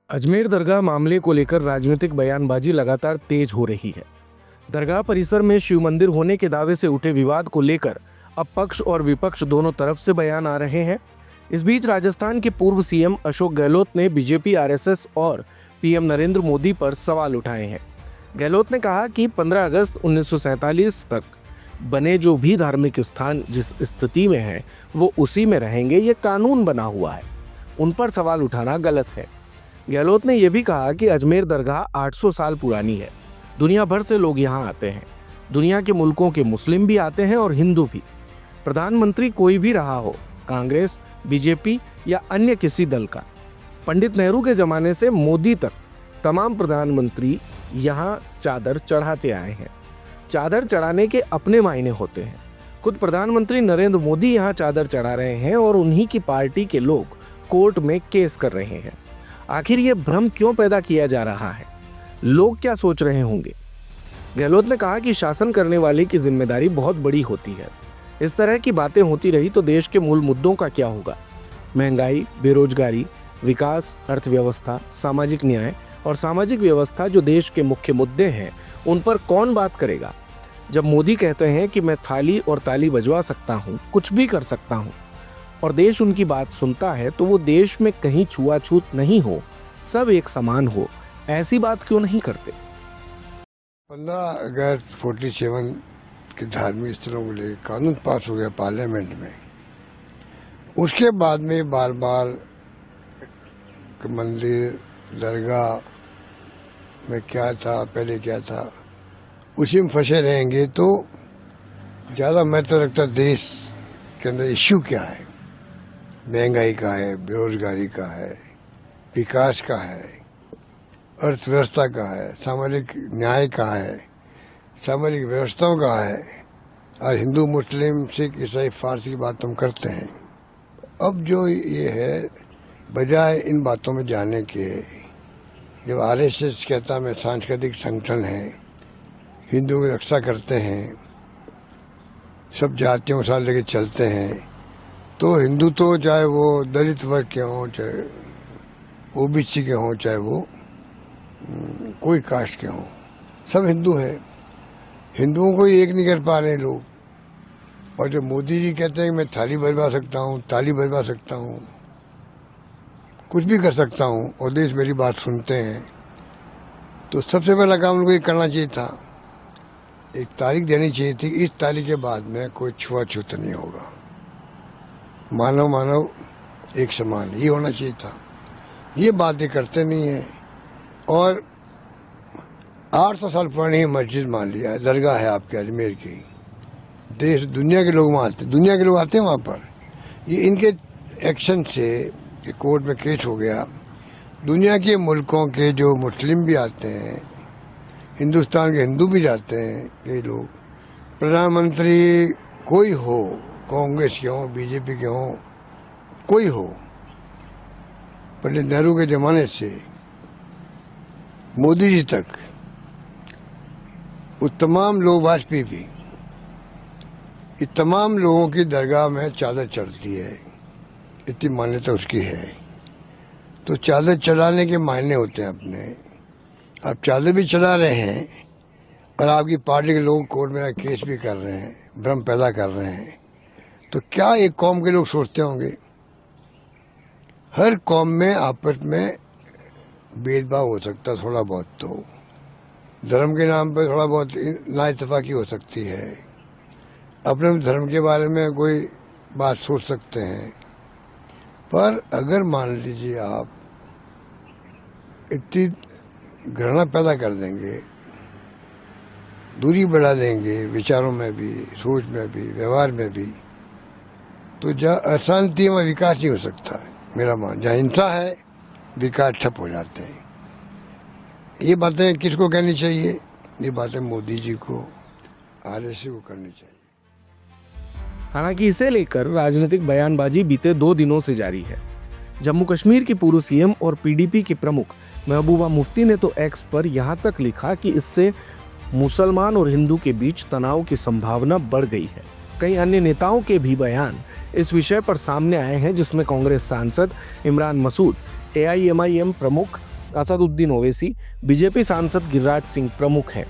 अजमेर दरगाह मामले को लेकर राजनीतिक बयानबाजी लगातार तेज हो रही है। दरगाह परिसर में शिव मंदिर होने के दावे से उठे विवाद को लेकर अब पक्ष और विपक्ष दोनों तरफ से बयान आ रहे हैं। इस बीच राजस्थान के पूर्व सीएम अशोक गहलोत ने बीजेपी, आरएसएस और पीएम नरेंद्र मोदी पर सवाल उठाए हैं। गहलोत ने कहा कि 15 अगस्त 1947 तक बने जो भी धार्मिक स्थान जिस स्थिति में हैं वो उसी में रहेंगे, ये कानून बना हुआ है, उन पर सवाल उठाना गलत है। गहलोत ने यह भी कहा कि अजमेर दरगाह 800 साल पुरानी है, दुनिया भर से लोग यहाँ आते हैं, दुनिया के मुल्कों के मुस्लिम भी आते हैं और हिंदू भी। प्रधानमंत्री कोई भी रहा हो, कांग्रेस, बीजेपी या अन्य किसी दल का, पंडित नेहरू के जमाने से मोदी तक तमाम प्रधानमंत्री यहाँ चादर चढ़ाते आए हैं। चादर चढ़ाने के अपने मायने होते हैं। खुद प्रधानमंत्री नरेंद्र मोदी यहाँ चादर चढ़ा रहे हैं और उन्हीं की पार्टी के लोग कोर्ट में केस कर रहे हैं। आखिर ये भ्रम क्यों पैदा किया जा रहा है? लोग क्या सोच रहे होंगे? गहलोत ने कहा कि शासन करने वाले की जिम्मेदारी बहुत बड़ी होती है। इस तरह की बातें होती रही तो देश के मूल मुद्दों का क्या होगा? महंगाई, बेरोजगारी, विकास, अर्थव्यवस्था, सामाजिक न्याय और सामाजिक व्यवस्था जो देश के मुख्य मुद्दे हैं, उन पर कौन बात करेगा? जब मोदी कहते हैं कि मैं थाली और ताली बजवा सकता हूँ, कुछ भी कर सकता हूँ, और देश उनकी बात सुनता है, तो वो देश में कहीं छुआछूत नहीं हो, सब एक समान हो, ऐसी बात क्यों नहीं करते? 15 अगस्त 47 के धार्मिक स्थलों को लेकर कानून पास हो गया पार्लियामेंट में। उसके बाद में बार बार मंदिर, दरगाह में क्या था, पहले क्या था, उसी में फंसे रहेंगे तो ज़्यादा महत्व रखता देश के अंदर इश्यू क्या है, महंगाई का है, बेरोजगारी का है, विकास का है, अर्थव्यवस्था का है, सामाजिक न्याय का है, सामाजिक व्यवस्थाओं का है। और हिंदू, मुस्लिम, सिख, ईसाई, फारसी की बात हम करते हैं। अब जो ये है, बजाय इन बातों में जाने के, जब आरएसएस कहता मैं सांस्कृतिक संगठन है, हिंदुओं की रक्षा करते हैं, सब जातियों के साथ लेके चलते हैं, तो हिंदू तो चाहे वो दलित वर्ग के हों, चाहे ओबीसी के हों, चाहे वो कोई कास्ट के हों, सब हिंदू हैं। हिंदुओं को एक नहीं कर पा रहे लोग। और जब मोदी जी कहते हैं कि मैं थाली बजवा सकता हूँ, ताली बजवा सकता हूँ, कुछ भी कर सकता हूँ, और देश मेरी बात सुनते हैं, तो सबसे पहला काम उनको ये करना चाहिए था, एक तारीख देनी चाहिए थी, इस तारीख के बाद में कोई छुआछूत नहीं होगा, मानव मानव एक समान, ये होना चाहिए था। ये बातें करते नहीं हैं। और 800 साल पुरानी मस्जिद मान लिया है, दरगाह है आपके अजमेर की, देश दुनिया के लोग वहाँ आते, दुनिया के लोग आते हैं वहाँ पर। ये इनके एक्शन से कि कोर्ट में केस हो गया, दुनिया के मुल्कों के जो मुस्लिम भी आते हैं, हिंदुस्तान के हिंदू भी जाते हैं कई लोग। प्रधानमंत्री कोई हो, कांग्रेस के हों, बीजेपी के हों, कोई हो, पंडित नेहरू के ज़माने से मोदी जी तक, वो तमाम लोग, वाजपेयी भी, ये तमाम लोगों की दरगाह में चादर चढ़ती है, इतनी मान्यता उसकी है। तो चादर चढ़ाने के मायने होते हैं अपने। आप चादर भी चढ़ा रहे हैं और आपकी पार्टी के लोग कोर्ट में केस भी कर रहे हैं, भ्रम पैदा कर रहे हैं, तो क्या एक कौम के लोग सोचते होंगे? हर कौम में आपस में भेदभाव हो सकता है, थोड़ा बहुत, तो धर्म के नाम पर थोड़ा बहुत नाइतफाकी हो सकती है, अपने धर्म के बारे में कोई बात सोच सकते हैं। पर अगर मान लीजिए आप इतनी घृणा पैदा कर देंगे, दूरी बढ़ा देंगे विचारों में भी, सोच में भी, व्यवहार में भी, तो जहाँ अशांति में विकास नहीं हो सकता है। मेरा मान, जहाँ हिंसा है, विकास ठप हो जाते हैं। ये बातें किसको कहनी चाहिए? ये बातें मोदी जी को, आरएसएस को करनी चाहिए। हालांकि इसे लेकर राजनीतिक बयानबाजी बीते 2 दिनों से जारी है। जम्मू कश्मीर की पूर्व सीएम और पीडीपी की प्रमुख महबूबा मुफ्ती ने तो एक्स पर यहां तक लिखा कि इससे मुसलमान और हिंदू के बीच तनाव की संभावना बढ़ गई है। कई अन्य नेताओं के भी बयान इस विषय पर सामने आए हैं, जिसमें कांग्रेस सांसद इमरान मसूद, एआईएमआईएम प्रमुख असदुद्दीन ओवैसी, बीजेपी सांसद गिरिराज सिंह प्रमुख हैं।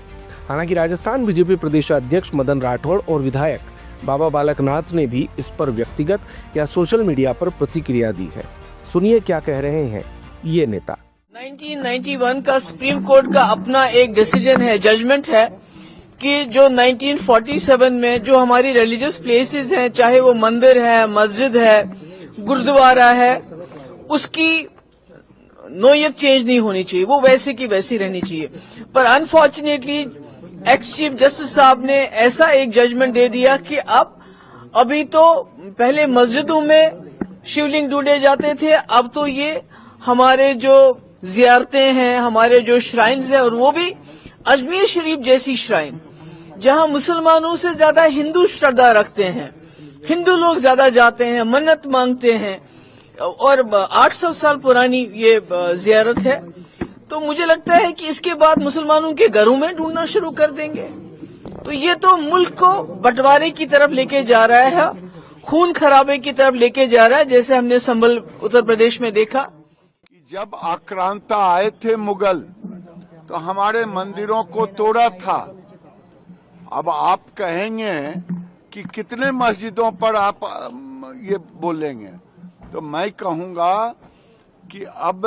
हालांकि राजस्थान बीजेपी प्रदेशाध्यक्ष मदन राठौड़ और विधायक बाबा बालकनाथ ने भी इस पर व्यक्तिगत या सोशल मीडिया पर प्रतिक्रिया दी है। सुनिए क्या कह रहे हैं ये नेता। 1991 का सुप्रीम कोर्ट का अपना एक डिसीजन है, जजमेंट है कि जो 1947 में जो हमारी रिलीजियस प्लेसेस हैं, चाहे वो मंदिर है, मस्जिद है, गुरुद्वारा है, उसकी नोयत चेंज नहीं होनी चाहिए, वो वैसे की वैसी रहनी चाहिए। पर अनफॉर्चुनेटली एक्स चीफ जस्टिस साहब ने ऐसा एक जजमेंट दे दिया कि अब अभी तो पहले मस्जिदों में शिवलिंग ढूंढे जाते थे, अब तो ये हमारे जो जियारतें हैं, हमारे जो श्राइन्स हैं, और वो भी अजमेर शरीफ जैसी श्राइन जहां मुसलमानों से ज्यादा हिंदू श्रद्धा रखते हैं, हिंदू लोग ज्यादा जाते हैं, मन्नत मांगते हैं, और 800 साल पुरानी ये जियारत है। तो मुझे लगता है कि इसके बाद मुसलमानों के घरों में ढूंढना शुरू कर देंगे। तो ये तो मुल्क को बंटवारे की तरफ लेके जा रहा है, खून खराबे की तरफ लेके जा रहा है, जैसे हमने संभल उत्तर प्रदेश में देखा। जब आक्रांता आए थे मुगल तो हमारे मंदिरों को तोड़ा था। अब आप कहेंगे कि कितने मस्जिदों पर आप ये बोलेंगे, तो मैं कहूंगा कि अब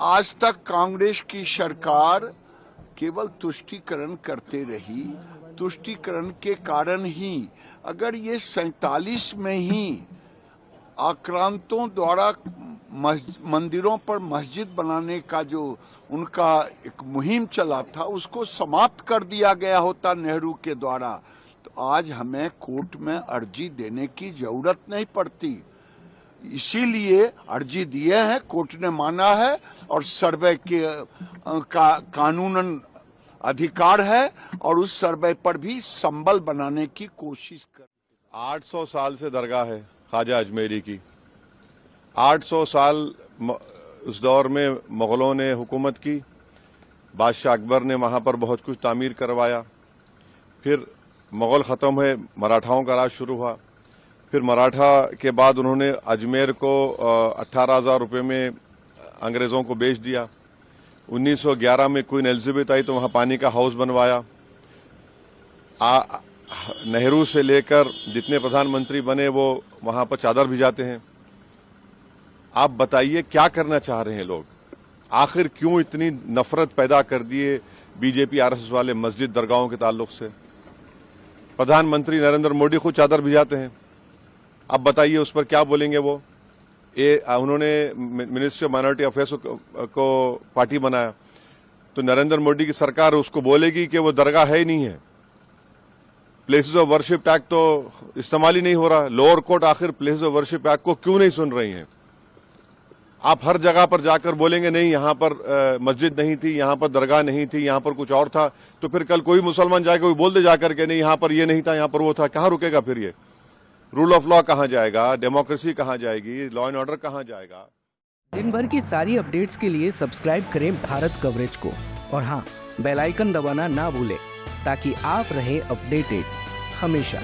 आज तक कांग्रेस की सरकार केवल तुष्टीकरण करते रही। तुष्टीकरण के कारण ही अगर ये 47 में ही आक्रांतों द्वारा मंदिरों पर मस्जिद बनाने का जो उनका एक मुहिम चला था, उसको समाप्त कर दिया गया होता नेहरू के द्वारा, तो आज हमें कोर्ट में अर्जी देने की जरूरत नहीं पड़ती। इसीलिए अर्जी दिए हैं, कोर्ट ने माना है, और सर्वे के कानूनन अधिकार है, और उस सर्वे पर भी संबल बनाने की कोशिश कर। 800 साल से दरगाह है ख्वाजा अजमेरी की। 800 साल उस दौर में मुगलों ने हुकूमत की, बादशाह अकबर ने वहां पर बहुत कुछ तामीर करवाया। फिर मुगल ख़त्म हुए, मराठाओं का राज शुरू हुआ। फिर मराठा के बाद उन्होंने अजमेर को 18,000 रुपये में अंग्रेज़ों को बेच दिया। 1911 में क्वीन एलिजाबेथ आई तो वहां पानी का हाउस बनवाया। नेहरू से लेकर जितने प्रधानमंत्री बने वो वहां पर चादर भिजाते हैं। आप बताइए क्या करना चाह रहे हैं लोग? आखिर क्यों इतनी नफरत पैदा कर दिए बीजेपी आरएसएस वाले मस्जिद दरगाहों के ताल्लुक से? प्रधानमंत्री नरेंद्र मोदी खुद चादर भिजाते हैं। अब बताइए उस पर क्या बोलेंगे वो? उन्होंने मिनिस्ट्री ऑफ माइनॉरिटी अफेयर्स को पार्टी बनाया, तो नरेंद्र मोदी की सरकार उसको बोलेगी कि वो दरगाह है ही नहीं है। प्लेसेस ऑफ वर्शिप एक्ट तो इस्तेमाल ही नहीं हो रहा। लोअर कोर्ट आखिर प्लेसेस ऑफ वर्शिप एक्ट को क्यों नहीं सुन रही हैं? आप हर जगह पर जाकर बोलेंगे नहीं यहां पर मस्जिद नहीं थी, यहां पर दरगाह नहीं थी, यहां पर कुछ और था, तो फिर कल कोई मुसलमान जाकर कोई बोल दे जाकर के नहीं यहां पर ये नहीं था, यहां पर वो था। कहां रुकेगा फिर ये? रूल ऑफ लॉ कहां जाएगा? डेमोक्रेसी कहां जाएगी? लॉ एंड ऑर्डर कहां जाएगा? दिन भर की सारी अपडेट्स के लिए सब्सक्राइब करें भारत कवरेज को, और हाँ, बेल आइकन दबाना ना भूलें ताकि आप रहें अपडेटेड हमेशा।